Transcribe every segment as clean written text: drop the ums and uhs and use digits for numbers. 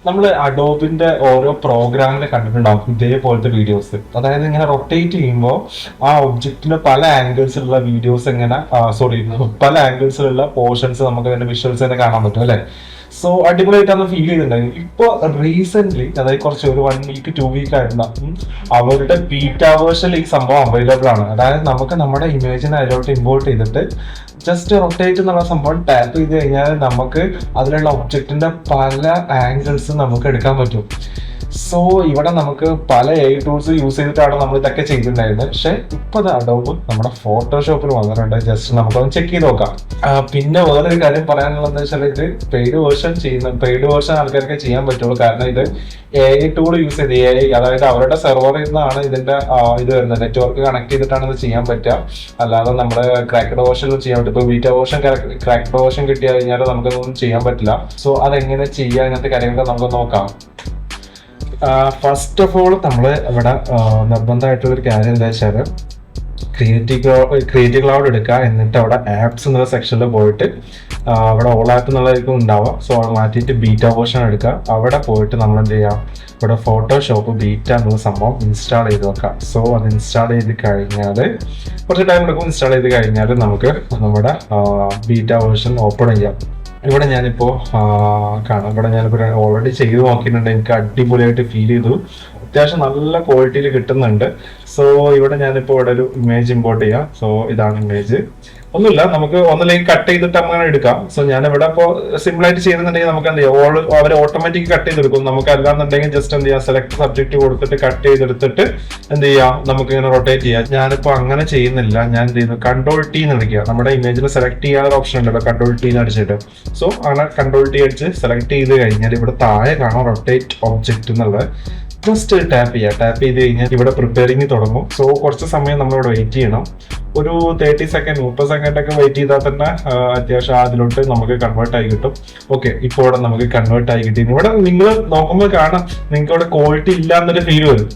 നമ്മൾ അഡോബിന്റെ ഓരോ പ്രോഗ്രാമിൽ കണ്ടിട്ടുണ്ടാവും ഇതേപോലത്തെ വീഡിയോസ്. അതായത് ഇങ്ങനെ റൊട്ടേറ്റ് ചെയ്യുമ്പോൾ ആ ഒബ്ജക്റ്റിന് പല ആംഗിൾസിലുള്ള വീഡിയോസ് ഇങ്ങനെ പല ആംഗിൾസിലുള്ള പോർഷൻസ് നമുക്ക് അതിന്റെ വിഷ്വൽസ് തന്നെ കാണാൻ പറ്റും അല്ലെ. സോ അടിപൊളിയായിട്ടാണ് ഫീൽ ചെയ്തിട്ടുണ്ടായിരുന്നു. ഇപ്പൊ റീസെന്റ് അതായത് കുറച്ച് ഒരു 1 വീക്ക് 2 വീക്ക് ആയിരുന്ന അവരുടെ ബീറ്റ വേർഷനിൽ ഈ സംഭവം അവൈലബിൾ ആണ്. അതായത് നമുക്ക് നമ്മുടെ ഇമേജിനെ അതിലോട്ട് ഇമ്പോർട്ട് ചെയ്തിട്ട് ജസ്റ്റ് റൊട്ടേറ്റ് എന്നുള്ള സംഭവം ടാപ്പ് ചെയ്ത് കഴിഞ്ഞാൽ നമുക്ക് അതിലുള്ള ഒബ്ജക്റ്റിന്റെ പല ആംഗിൾസ് നമുക്ക് എടുക്കാൻ പറ്റും. സോ ഇവിടെ നമുക്ക് പല AI ടൂൾസ് യൂസ് ചെയ്തിട്ടാണ് നമ്മൾ ഇതൊക്കെ ചെയ്തിട്ടുണ്ടായിരുന്നത്. പക്ഷെ ഇപ്പൊ അഡോബ് നമ്മുടെ ഫോട്ടോഷോപ്പിൽ വന്നിട്ടുണ്ട്. ജസ്റ്റ് നമുക്കൊന്ന് ചെക്ക് ചെയ്ത് നോക്കാം. പിന്നെ വേറൊരു കാര്യം പറയാനുള്ളത് വെച്ചാൽ ഇത് പെയ്ഡ് വേർഷൻ ആൾക്കാർക്ക് ചെയ്യാൻ പറ്റുള്ളൂ. കാരണം ഇത് AI ടൂൾ യൂസ് ചെയ്ത് അതായത് അവരുടെ സെർവറിൽ നിന്നാണ് ഇതിന്റെ ഇത് വരുന്നത്. നെറ്റ്വർക്ക് കണക്ട് ചെയ്തിട്ടാണ് ഇത് ചെയ്യാൻ പറ്റുക. അല്ലാതെ നമ്മുടെ ക്രാക്ക്ഡ് വേർഷനിൽ ചെയ്യാൻ പറ്റും. ഇപ്പൊ ബീറ്റ വേർഷൻ ക്രാക്ക്ഡ് വേർഷൻ കിട്ടി കഴിഞ്ഞാൽ നമുക്കൊന്നും ചെയ്യാൻ പറ്റില്ല. സോ അതെങ്ങനെ ചെയ്യാം ഇങ്ങനത്തെ കാര്യങ്ങളൊക്കെ നമുക്ക് നോക്കാം. ഫസ്റ്റ് ഓഫ് ഓൾ നമ്മൾ ഇവിടെ നിർബന്ധമായിട്ടുള്ളൊരു കാര്യം എന്താ വെച്ചാൽ ക്രിയേറ്റീവ് ക്ലൗഡ് എടുക്കുക. എന്നിട്ട് അവിടെ ആപ്സ് എന്നുള്ള സെക്ഷനിൽ പോയിട്ട് അവിടെ ഓൾ ആപ്പ് എന്നുള്ളതായിരിക്കും ഉണ്ടാവുക. സോ അവിടെ മാറ്റിയിട്ട് ബീറ്റ വേർഷൻ എടുക്കുക. അവിടെ പോയിട്ട് നമ്മൾ എന്ത് ചെയ്യാം, ഇവിടെ ഫോട്ടോഷോപ്പ് ബീറ്റ എന്നുള്ള സംഭവം ഇൻസ്റ്റാൾ ചെയ്ത് വെക്കാം. സോ അത് ഇൻസ്റ്റാൾ ചെയ്ത് കഴിഞ്ഞാൽ കുറച്ച് ടൈം എടുക്കും. ഇൻസ്റ്റാൾ ചെയ്ത് കഴിഞ്ഞാൽ നമുക്ക് നമ്മുടെ ബീറ്റ വേർഷൻ ഓപ്പൺ ചെയ്യാം. ഇവിടെ ഞാനിപ്പോൾ കാണാം. ഇവിടെ ഞാനിപ്പോൾ ഓൾറെഡി ചെയ്ത് നോക്കിയിട്ടുണ്ട്. എനിക്ക് അടിപൊളിയായിട്ട് ഫീൽ ചെയ്തു. അത്യാവശ്യം നല്ല ക്വാളിറ്റിയിൽ കിട്ടുന്നുണ്ട്. സോ ഇവിടെ ഞാനിപ്പോൾ ഇവിടെ ഒരു ഇമേജ് ഇമ്പോർട്ട് ചെയ്യാം. സോ ഇതാണ് ഇമേജ്. ഒന്നുമില്ല, നമുക്ക് ഒന്നിലേക്ക് കട്ട് ചെയ്തിട്ട് അങ്ങനെ എടുക്കാം. സോ ഞാനിവിടെ ഇപ്പോൾ സിമ്പിൾ ആയിട്ട് ചെയ്യുന്നുണ്ടെങ്കിൽ നമുക്ക് എന്ത് ചെയ്യാം, അവർ ഓട്ടോമാറ്റിക് കട്ട് ചെയ്തെടുക്കും. നമുക്ക് അല്ലാന്നുണ്ടെങ്കിൽ ജസ്റ്റ് എന്ത് ചെയ്യാം, സെലക്ട് സബ്ജക്റ്റ് കൊടുത്തിട്ട് കട്ട് ചെയ്തെടുത്തിട്ട് എന്ത് ചെയ്യാം, നമുക്ക് ഇങ്ങനെ റൊട്ടേറ്റ് ചെയ്യാം. ഞാനിപ്പോൾ അങ്ങനെ ചെയ്യുന്നില്ല. ഞാൻ എന്ത് ചെയ്യുന്നു, Ctrl+T എന്ന് അടിക്കുക. നമ്മുടെ ഇമേജിൽ സെലക്ട് ചെയ്യാനുള്ള ഓപ്ഷൻ ഉണ്ടല്ലോ, Ctrl+T എന്ന് അടിച്ചിട്ട്. സോ അങ്ങനെ Ctrl+T അടിച്ച് സെലക്ട് ചെയ്ത് കഴിഞ്ഞാൽ ഇവിടെ താഴെ കാണാം റൊട്ടേറ്റ് ഒബ്ജക്റ്റ് എന്നുള്ളത്. ജസ്റ്റ് ടാപ്പ് ചെയ്യുക. ടാപ്പ് ചെയ്ത് കഴിഞ്ഞാൽ ഇവിടെ പ്രിപ്പയറിങ് തുടങ്ങും. സോ കുറച്ച് സമയം നമ്മളിവിടെ വെയിറ്റ് ചെയ്യണം. ഒരു 30 സെക്കൻഡ് 30 സെക്കൻഡ് ഒക്കെ വെയിറ്റ് ചെയ്താൽ തന്നെ അത്യാവശ്യം അതിലോട്ട് നമുക്ക് കൺവേർട്ട് ആയി കിട്ടും. ഓക്കെ, ഇപ്പോൾ ഇവിടെ നമുക്ക് കൺവേർട്ട് ആയി കിട്ടി. ഇവിടെ നിങ്ങൾ നോക്കുമ്പോൾ കാണാം, നിങ്ങൾക്ക് ഇവിടെ ക്വാളിറ്റി ഇല്ല എന്നൊരു ഫീൽ വരും.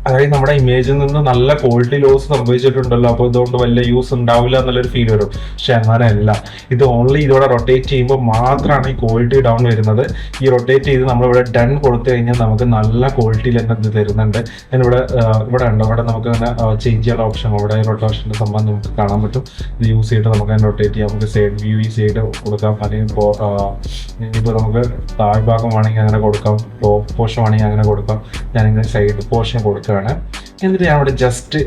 അതായത് നമ്മുടെ ഇമേജിൽ നിന്ന് നല്ല ക്വാളിറ്റി ലോസ് സംഭവിച്ചിട്ടുണ്ടല്ലോ, അപ്പോൾ ഇതുകൊണ്ട് വലിയ യൂസ് ഉണ്ടാവില്ല എന്നുള്ളൊരു ഫീൽ വരും. പക്ഷെ അങ്ങനെയല്ല. ഇത് ഓൺലി ഇതോടെ റൊട്ടേറ്റ് ചെയ്യുമ്പോൾ മാത്രമാണ് ഈ ക്വാളിറ്റി ഡൗൺ വരുന്നത്. ഈ റൊട്ടേറ്റ് ചെയ്ത് നമ്മളിവിടെ ഡൺ കൊടുത്തു കഴിഞ്ഞാൽ നമുക്ക് നല്ല ക്വാളിറ്റിയിൽ തന്നെ ഇത് തരുന്നുണ്ട്. ഇവിടെ ഉണ്ട്, ഇവിടെ നമുക്ക് തന്നെ ചേഞ്ച് ചെയ്യാനുള്ള ഓപ്ഷൻ, ഇവിടെ റൊട്ടേഷൻ്റെ സംഭവം നമുക്ക് കാണാൻ പറ്റും. ഇത് യൂസ് ചെയ്തിട്ട് നമുക്ക് തന്നെ റൊട്ടേറ്റ് ചെയ്യാം. നമുക്ക് സൈഡ് വ്യൂ ഈ സൈഡ് കൊടുക്കാം. അല്ലെങ്കിൽ ഇനിയിപ്പോൾ നമുക്ക് താഴ്ഭാഗം വേണമെങ്കിൽ അങ്ങനെ കൊടുക്കാം, ടോപ്പ് പോർഷൻ വേണമെങ്കിൽ അങ്ങനെ കൊടുക്കാം. ഞാനിങ്ങനെ സൈഡ് പോർഷൻ കൊടുക്കാം. എന്നിട്ട് ഞാൻ ഇവിടെ ജസ്റ്റ്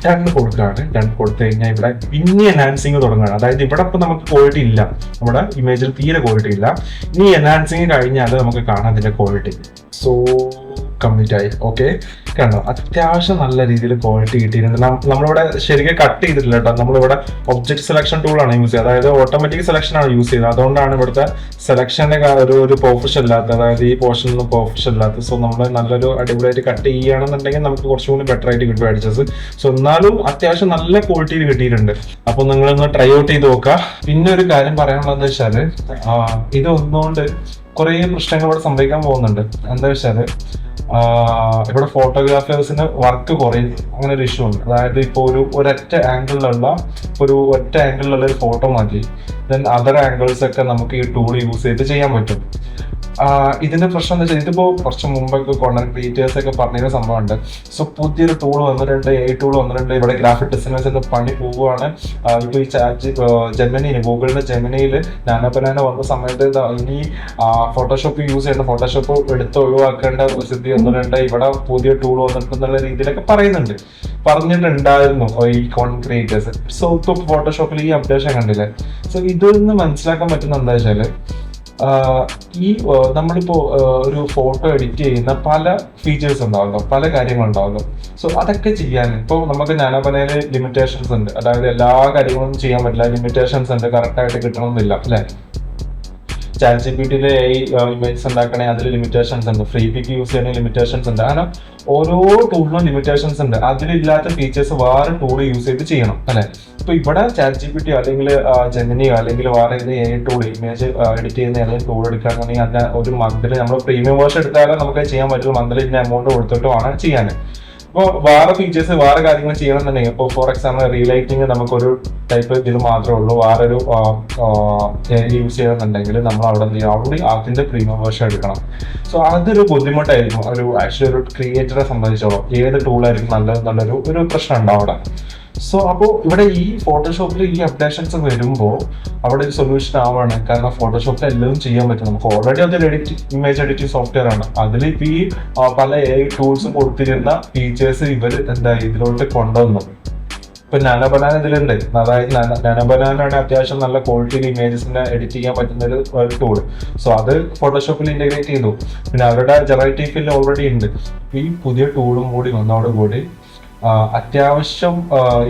ഡൺ കൊടുക്കുകയാണ്. ഡൺ കൊടുത്തു കഴിഞ്ഞാൽ ഇവിടെ പിന്നെ എൻഹാൻസിങ് തുടങ്ങുകയാണ്. അതായത് ഇവിടെ ഇപ്പം നമുക്ക് ക്വാളിറ്റി ഇല്ല, നമ്മുടെ ഇമേജിൽ തീരെ ക്വാളിറ്റി ഇല്ല. ഇനി എൻഹാൻസിങ് കഴിഞ്ഞാൽ നമുക്ക് കാണാം അതിന്റെ ക്വാളിറ്റി. സോ കംപ്ലീറ്റ് ആയി. ഓക്കെ, കണ്ടോ, അത്യാവശ്യം നല്ല രീതിയിൽ ക്വാളിറ്റി കിട്ടിയിട്ടുണ്ട്. നമ്മളിവിടെ ശരിക്കും കട്ട് ചെയ്തിട്ടില്ല കേട്ടോ. നമ്മളിവിടെ ഒബ്ജക്ട് സെലക്ഷൻ ടൂളാണ് യൂസ് ചെയ്യുന്നത്. അതായത് ഓട്ടോമാറ്റിക് സെലക്ഷൻ ആണ് യൂസ് ചെയ്യുന്നത്. അതുകൊണ്ടാണ് ഇവിടുത്തെ സെലക്ഷന്റെ ഒരു പെർഫെക്ഷൻ ഇല്ലാത്തത്. അതായത് ഈ പോർഷനൊന്നും പെർഫെക്ഷൻ ഇല്ലാത്തത്. സോ നമ്മൾ നല്ലൊരു അടിപൊളിയായിട്ട് കട്ട് ചെയ്യുകയാണെന്നുണ്ടെങ്കിൽ നമുക്ക് കുറച്ചും കൂടി ബെറ്റർ ആയിട്ട് കിട്ടും അഡ്ജസ്റ്റ്. സോ എന്നാലും അത്യാവശ്യം നല്ല ക്വാളിറ്റിയിൽ കിട്ടിയിട്ടുണ്ട്. അപ്പോൾ നിങ്ങളൊന്ന് ട്രൈ ഔട്ട് ചെയ്ത് നോക്കുക. പിന്നെ ഒരു കാര്യം പറയാനുള്ളത് വെച്ചാല് ഇത് ഒന്നുകൊണ്ട് കുറേ പ്രശ്നങ്ങൾ ഇവിടെ സംഭവിക്കാൻ പോകുന്നുണ്ട്. എന്താ വെച്ചാല് ഇവിടെ ഫോട്ടോഗ്രാഫേഴ്സിന് വർക്ക് കുറയും, അങ്ങനെ ഒരു ഇഷ്യൂ ഉണ്ട്. അതായത് ഇപ്പോൾ ഒരൊറ്റ ആംഗിളിലുള്ള ഒരു ഫോട്ടോ മതി. ദെൻ അതർ ആംഗിൾസ് ഒക്കെ നമുക്ക് ഈ ടൂൾ യൂസ് ചെയ്ത് ചെയ്യാൻ പറ്റും. ഇതിന്റെ പ്രശ്നം എന്താ വെച്ചാൽ ഇതിപ്പോ കുറച്ച് മുമ്പൊക്കെ കോണ്ടന്റ് ക്രിയേറ്റേഴ്സ് ഒക്കെ പറഞ്ഞൊരു സംഭവമുണ്ട്. സോ പുതിയൊരു ടൂൾ വന്നിട്ടുണ്ട്, AI ടൂൾ വന്നിട്ടുണ്ട്. ഇവിടെ ഗ്രാഫിക് ഡിസൈനേഴ്സിന്റെ പണി പോവുകയാണ്. ഇപ്പൊ ഈ ഗൂഗിളിന്റെ ജെമിനിയിൽ നാനോ വന്ന സമയത്ത് ഇനി ഫോട്ടോഷോപ്പ് യൂസ് ചെയ്യേണ്ട, ഫോട്ടോഷോപ്പ് എടുത്ത് ഒഴിവാക്കേണ്ട സ്ഥിതി വന്നിട്ടുണ്ട്. ഇവിടെ പുതിയ ടൂൾ വന്നിട്ടുണ്ടെന്നുള്ള രീതിയിലൊക്കെ പറഞ്ഞിട്ടുണ്ടായിരുന്നു ഈ കോണ്ടന്റ് ക്രിയേറ്റേഴ്സ്. സോ ഇപ്പൊ ഫോട്ടോഷോപ്പിൽ ഈ അപ്ഡേഷൻ കണ്ടില്ലേ. സോ ഇതിൽ നിന്ന് മനസ്സിലാക്കാൻ പറ്റുന്ന എന്താ വെച്ചാല് നമ്മളിപ്പോ ഒരു ഫോട്ടോ എഡിറ്റ് ചെയ്യുന്ന പല ഫീച്ചേഴ്സ് ഉണ്ടാവുമല്ലോ, പല കാര്യങ്ങളുണ്ടാവുമല്ലോ. സോ അതൊക്കെ ചെയ്യാൻ ഇപ്പോൾ നമുക്ക് നാനോബനയിൽ ലിമിറ്റേഷൻസ് ഉണ്ട്. അതായത് എല്ലാ കാര്യങ്ങളും ചെയ്യാൻ പറ്റില്ല, ലിമിറ്റേഷൻസ് ഉണ്ട്, കറക്റ്റ് ആയിട്ട് കിട്ടണമെന്നില്ല അല്ലെ. ChatGPT ഇമേജസ് ഉണ്ടാക്കണേ അതിൽ ലിമിറ്റേഷൻസ് ഉണ്ട്, ഫ്രീ പിക്ക് യൂസ് ചെയ്യണേ ലിമിറ്റേഷൻസ് ഉണ്ട്. അങ്ങനെ ഓരോ ടൂളിനും ലിമിറ്റേഷൻസ് ഉണ്ട്. അതിലില്ലാത്ത ഫീച്ചേഴ്സ് വേറെ ടൂൾ യൂസ് ചെയ്ത് ചെയ്യണം അല്ലെ. ഇപ്പൊ ഇവിടെ ChatGPT അല്ലെങ്കിൽ ജെമിനിയോ അല്ലെങ്കിൽ വേറെ ഏത് AI ടൂൾ ഇമേജ് എഡിറ്റ് ചെയ്യുന്ന ഏതെങ്കിലും ടൂൾ എടുക്കുകയാണെന്നുണ്ടെങ്കിൽ അതിന് ഒരു മന്തിൽ നമ്മൾ പ്രീമിയം വേർഷൻ എടുത്താലും നമുക്ക് ചെയ്യാൻ പറ്റും. മന്തിൽ ഇതിന് എമൗണ്ട് കൊടുത്തിട്ട് വേണം ചെയ്യാൻ. അപ്പോൾ വേറെ ഫീച്ചേഴ്സ് വേറെ കാര്യങ്ങൾ ചെയ്യണമെന്നുണ്ടെങ്കിൽ ഇപ്പോൾ ഫോർ എക്സാമ്പിൾ റീലൈറ്റിംഗ് നമുക്കൊരു ടൈപ്പ് ഇതിൽ മാത്രമേ ഉള്ളൂ, വേറൊരു യൂസ് ചെയ്യണമെന്നുണ്ടെങ്കിൽ നമ്മൾ അവിടെ എന്ത് ചെയ്യണം, അവിടെ അതിന്റെ പ്രീമിയം വേർഷൻ എടുക്കണം. സോ അതൊരു ബുദ്ധിമുട്ടായിരിക്കും ഒരു ആക്ച്വലി ഒരു ക്രിയേറ്ററെ സംബന്ധിച്ചോളം. ഏത് ടൂളായിരിക്കും നല്ലൊരു പ്രശ്നം ഉണ്ടാവും അവിടെ. സോ അപ്പോൾ ഇവിടെ ഈ ഫോട്ടോഷോപ്പിൽ ഈ അപ്ഡേഷൻസ് വരുമ്പോൾ അവിടെ ഒരു സൊല്യൂഷൻ ആവാണ്. കാരണം ഫോട്ടോഷോപ്പിൽ എല്ലാം ചെയ്യാൻ പറ്റും. നമുക്ക് ഓൾറെഡി അതൊരു ഇമേജ് എഡിറ്റിംഗ് സോഫ്റ്റ്വെയർ ആണ്. അതിൽ ഇപ്പോൾ ഈ പല AI ടൂൾസും കൊടുത്തിരുന്ന ഫീച്ചേഴ്സ് ഇവർ ഇതിലോട്ട് കൊണ്ടുവന്നു. ഇപ്പൊ നാനോ ബനാന ഇതിലുണ്ട്. അതായത് നാനോ ബനാനാണ് അത്യാവശ്യം നല്ല ക്വാളിറ്റിയിൽ ഇമേജസിനെ എഡിറ്റ് ചെയ്യാൻ പറ്റുന്ന ഒരു ടൂൾ. സോ അത് ഫോട്ടോഷോപ്പിൽ ഇന്റഗ്രേറ്റ് ചെയ്തു. പിന്നെ അവരുടെ ജനറേറ്റീവ് ഫീൽഡ് ഓൾറെഡി ഉണ്ട്. ഈ പുതിയ ടൂളും കൂടി വന്നതോടുകൂടി അത്യാവശ്യം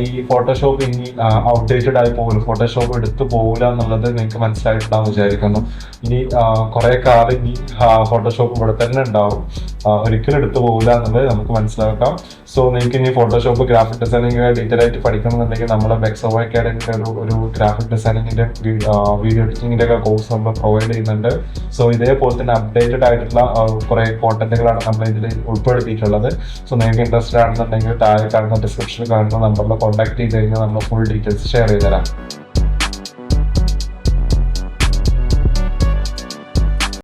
ഈ ഫോട്ടോഷോപ്പ് ഇനി ഔട്ട്ഡേറ്റഡ് ആയി പോകില്ല, ഫോട്ടോഷോപ്പ് എടുത്തു പോകില്ല എന്നുള്ളത് നിങ്ങൾക്ക് മനസ്സിലായിട്ടുണ്ടാവും വിചാരിക്കുന്നു. ഇനി കുറെ കാലം ഇനി ഫോട്ടോഷോപ്പ് ഇവിടെ തന്നെ ഉണ്ടാവും, ഒരിക്കലും എടുത്തു പോകില്ല എന്നുള്ളത് നമുക്ക് മനസ്സിലാക്കാം. സോ നിങ്ങൾക്ക് ഇനി ഫോട്ടോഷോപ്പ് ഗ്രാഫിക് ഡിസൈനിങ് ഡീറ്റെയിൽ ആയിട്ട് പഠിക്കണമെന്നുണ്ടെങ്കിൽ നമ്മളെ ബെക്സോ അക്കാഡമിയുടെ ഒരു ഗ്രാഫിക് ഡിസൈനിങ്ങിന്റെ വീഡിയോ എഡിറ്റിംഗിന്റെ ഒക്കെ കോഴ്സ് നമ്മൾ പ്രൊവൈഡ് ചെയ്യുന്നുണ്ട്. സോ ഇതേപോലെ തന്നെ അപ്ഡേറ്റഡ് ആയിട്ടുള്ള കുറെ കോണ്ടന്റുകളാണ് നമ്മൾ ഇതിൽ ഉൾപ്പെടുത്തിയിട്ടുള്ളത്. സോ നിങ്ങൾക്ക് ഇൻട്രസ്റ്റഡ് ആണെന്നുണ്ടെങ്കിൽ താഴെ കാണുന്ന ഡിസ്ക്രിപ്ഷനിൽ കാണുന്ന നമ്പറിൽ കോൺടാക്ട് ചെയ്ത് കഴിഞ്ഞാൽ നമ്മൾ ഫുൾ ഡീറ്റെയിൽസ് ഷെയർ ചെയ്ത് തരാം.